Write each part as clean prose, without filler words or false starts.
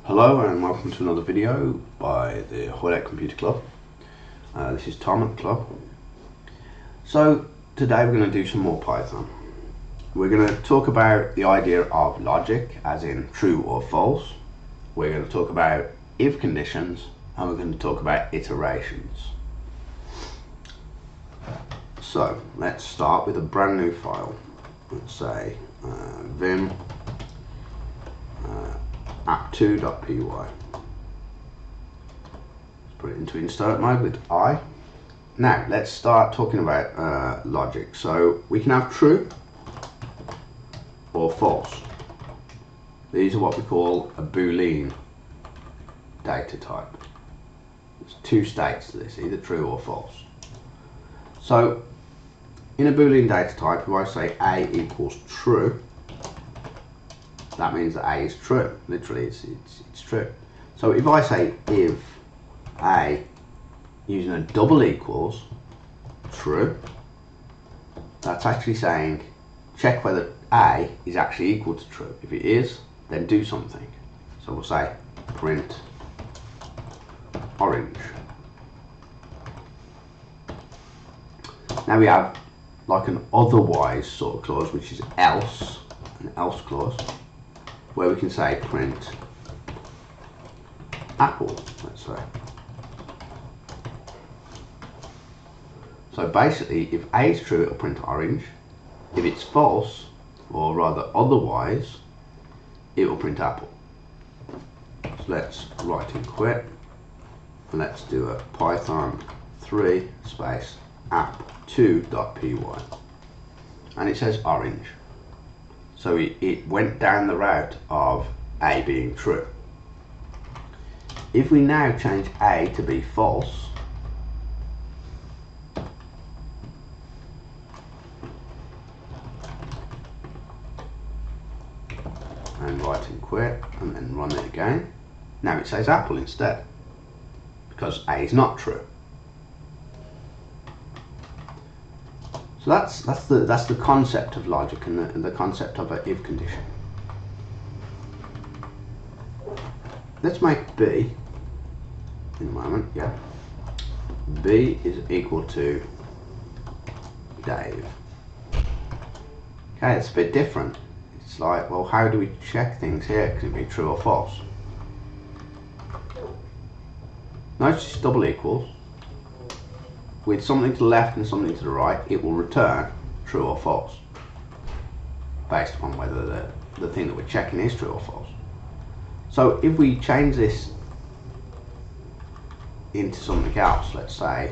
Hello and welcome to another video by the Hoylett Computer Club. This is Tom at the club. So today we're going to do some more Python. We're going to talk about the idea of logic, as in true or false. We're going to talk about if conditions, and we're going to talk about iterations. So let's start with a brand new file. Let's say vim app2.py. Let's put it into insert mode with I. Now let's start talking about logic. So we can have true or false. These are what we call a Boolean data type. There's two states to this, either true or false. So in a Boolean data type, if I say A equals true, that means that A is true. Literally, it's true. So if I say if A using a double equals true, that's actually saying check whether A is actually equal to true. If it is, then do something. So we'll say print orange. Now we have like an otherwise sort of clause, which is else, an else clause, where we can say print apple, let's say. So basically, if A is true, it'll print orange. If it's false, or rather otherwise, it will print apple. So let's write and quit, and let's do a Python 3 space app2.py, and it says orange. So it went down the route of A being true. If we now change A to be false, and write and quit, and then run it again, now it says apple instead, because A is not true. So that's the concept of logic and the concept of an if condition. Let's make B in a moment. Yeah, B is equal to Dave. Okay, it's a bit different. It's like, well, how do we check things here? Can it be true or false? No, it's just double equals. With something to the left and something to the right, it will return true or false, based on whether the thing that we're checking is true or false. So if we change this into something else, let's say,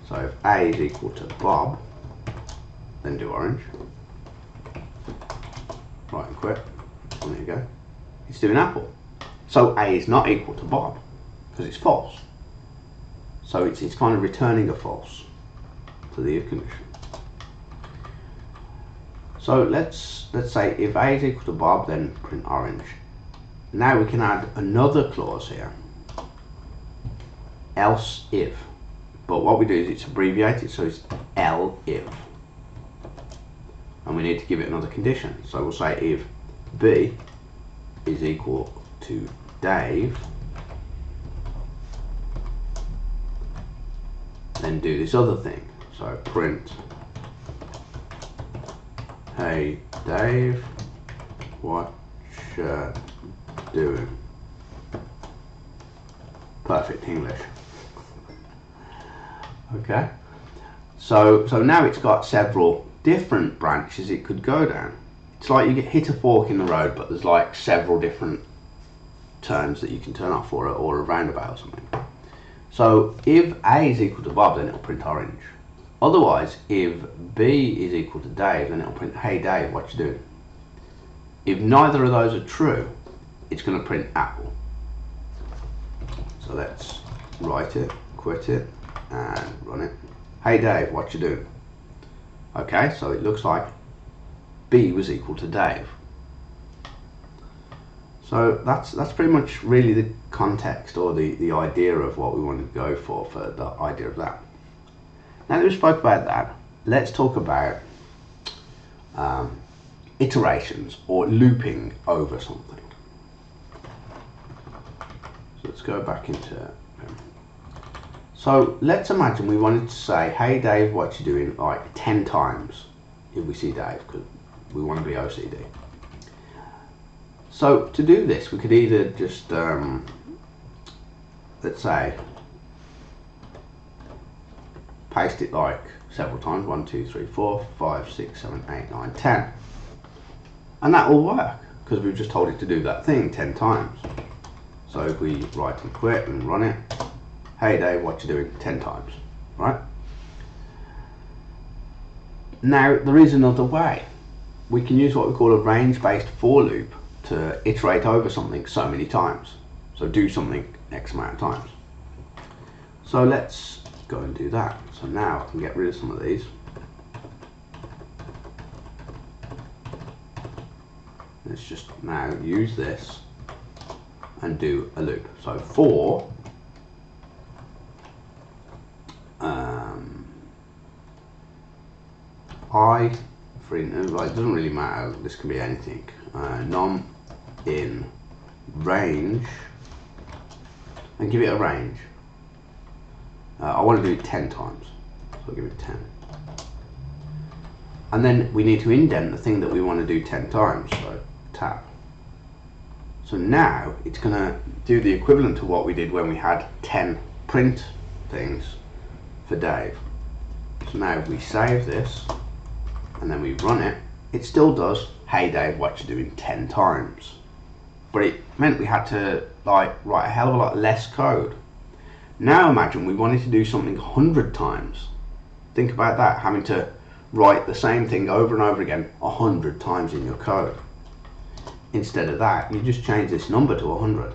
so if A is equal to Bob, then do orange. Right and quit. There you go. It's doing apple. So A is not equal to Bob, because it's false. So it's kind of returning a false to the if condition. So let's say if A is equal to Bob, then print orange. Now we can add another clause here, else if. But what we do is it's abbreviated, so it's L if. And we need to give it another condition. So we'll say if B is equal to Dave, then do this other thing. So print, hey Dave, what you doing? Perfect English. Okay. So now it's got several different branches it could go down. It's like you hit a fork in the road, but there's like several different turns that you can turn off, or a roundabout or something. So if A is equal to Bob, then it'll print orange. Otherwise, if B is equal to Dave, then it'll print, hey Dave, what you doing? If neither of those are true, it's going to print apple. So let's write it, quit it, and run it. Hey Dave, what you doing? Okay, so it looks like B was equal to Dave. So that's pretty much really the context, or the idea of what we want to go for the idea of that. Now that we spoke about that, let's talk about iterations or looping over something. So let's go back into so let's imagine we wanted to say, hey Dave, what you doing, like 10 times if we see Dave, because we want to be OCD. So to do this, we could either just let's say paste it like several times, 1, 2, 3, 4, 5, 6, 7, 8, 9, 10, and that will work because we've just told it to do that thing 10 times. So if we write and quit and run it, hey Dave, what you doing, 10 times, right? Now there is another way. We can use what we call a range-based for loop to iterate over something so many times. So do something X amount of times. So let's go and do that. So now I can get rid of some of these. Let's just now use this and do a loop. So for I, like, it doesn't really matter, this can be anything, num in range, and give it a range. I want to do it 10 times, so I'll give it 10. And then we need to indent the thing that we want to do 10 times, so tab. So now it's going to do the equivalent to what we did when we had 10 print things for Dave. So now if we save this and then we run it, it still does, hey Dave, what you doing 10 times. But it meant we had to like write a hell of a lot less code. Now imagine we wanted to do something 100 times. Think about that, having to write the same thing over and over again 100 times in your code. Instead of that, you just change this number to 100.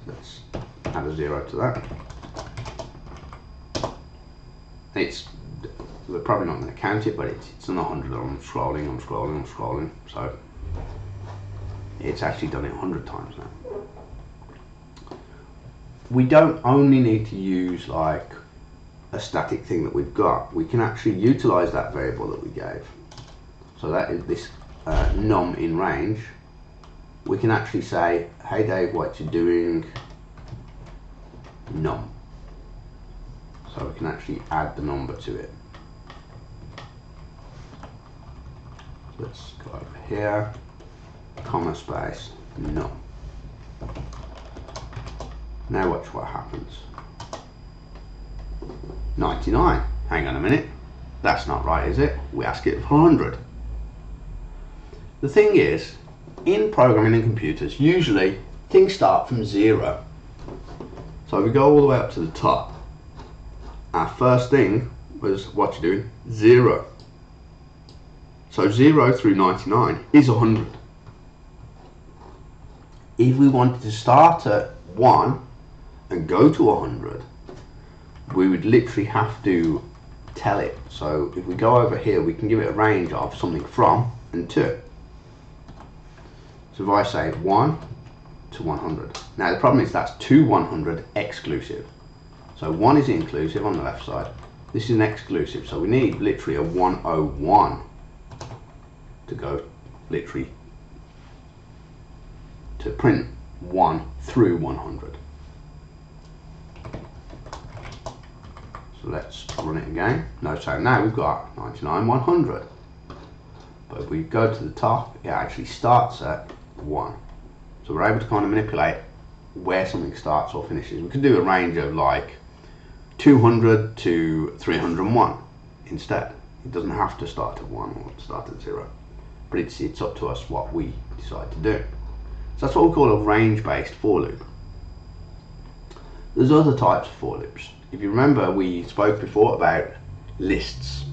Let's add a 0 to that. We're probably not going to count it, but it's on 100. I'm scrolling, so it's actually done it 100 times now. We don't only need to use like a static thing that we've got, we can actually utilize that variable that we gave. So that is this num in range. We can actually say, hey Dave, what you doing num. So we can actually add the number to it. So let's go over here, comma space, num. Now watch what happens. 99. Hang on a minute. That's not right, is it? We ask it for 100. The thing is, in programming and computers, usually things start from 0. So if we go all the way up to the top, our first thing was, what you doing? 0. So 0 through 99 is 100. If we wanted to start at 1 and go to 100, we would literally have to tell it. So if we go over here, we can give it a range of something from and to. So if I say 1 to 100. Now the problem is that's to 100 exclusive. So 1 is inclusive on the left side. This is an exclusive. So we need literally a 101 to go literally to print 1 through 100. So let's run it again. No, so now we've got 99, 100. But if we go to the top, it actually starts at 1. So we're able to kind of manipulate where something starts or finishes. We could do a range of like 200 to 301 instead. It doesn't have to start at 1 or start at 0. But it's up to us what we decide to do. So that's what we call a range-based for loop. There's other types of for loops. If you remember, we spoke before about lists.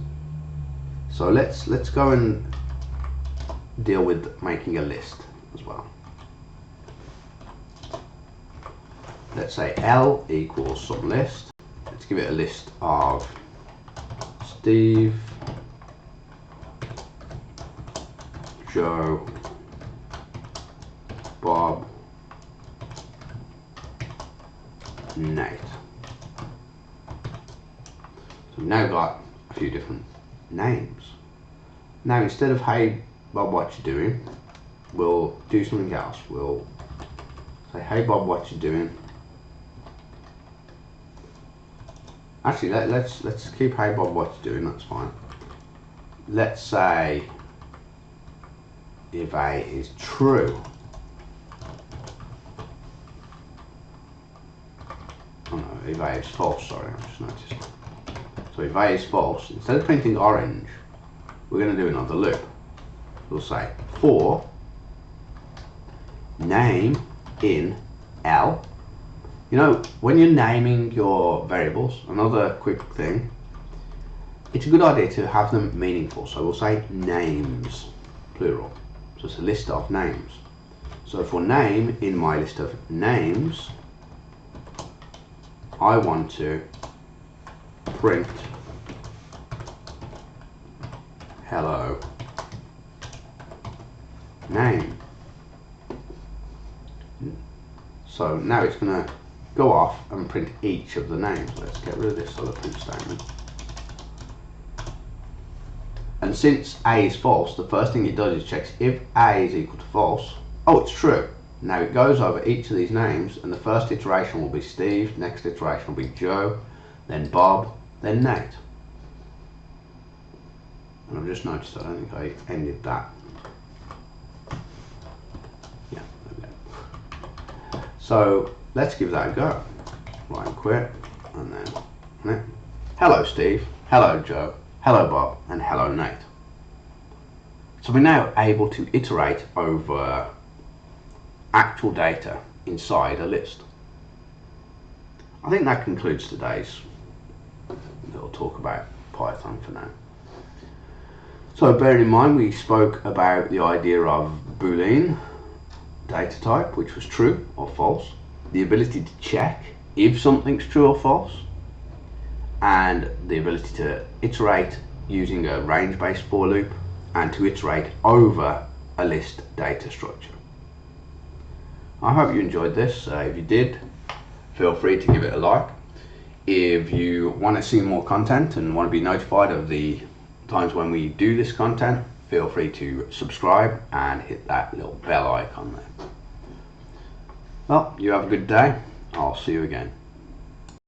So let's go and deal with making a list as well. Let's say L equals some list. Let's give it a list of Steve, Joe, Bob, Nate. So we've now got a few different names. Now instead of hey Bob, what you doing, we'll do something else. We'll say hey Bob, what you doing. Actually, let's keep hey Bob, what you doing. That's fine. Let's say if A is true. Oh no, if A is false. Sorry, I just noticed. So if A is false, instead of printing orange, we're going to do another loop. We'll say for name in L. You know, when you're naming your variables, another quick thing, it's a good idea to have them meaningful. So we'll say names, plural. So it's a list of names. So for name in my list of names, I want to print hello name. So now it's going to go off and print each of the names. Let's get rid of this other print statement. And since A is false, the first thing it does is checks if A is equal to false. Oh, it's true. Now it goes over each of these names, and the first iteration will be Steve, next iteration will be Joe, then Bob, then Nate. And I've just noticed I don't think I ended that. Yeah, okay. So let's give that a go. Right, quit, and then hello Steve, hello Joe, hello Bob, and hello Nate. So we're now able to iterate over actual data inside a list. I think that concludes today's little talk about Python for now. So bearing in mind we spoke about the idea of Boolean data type, which was true or false, the ability to check if something's true or false, and the ability to iterate using a range-based for loop, and to iterate over a list data structure. I hope you enjoyed this. If you did, feel free to give it a like. If you want to see more content and want to be notified of the times when we do this content, feel free to subscribe and hit that little bell icon there. Well, you have a good day. I'll see you again.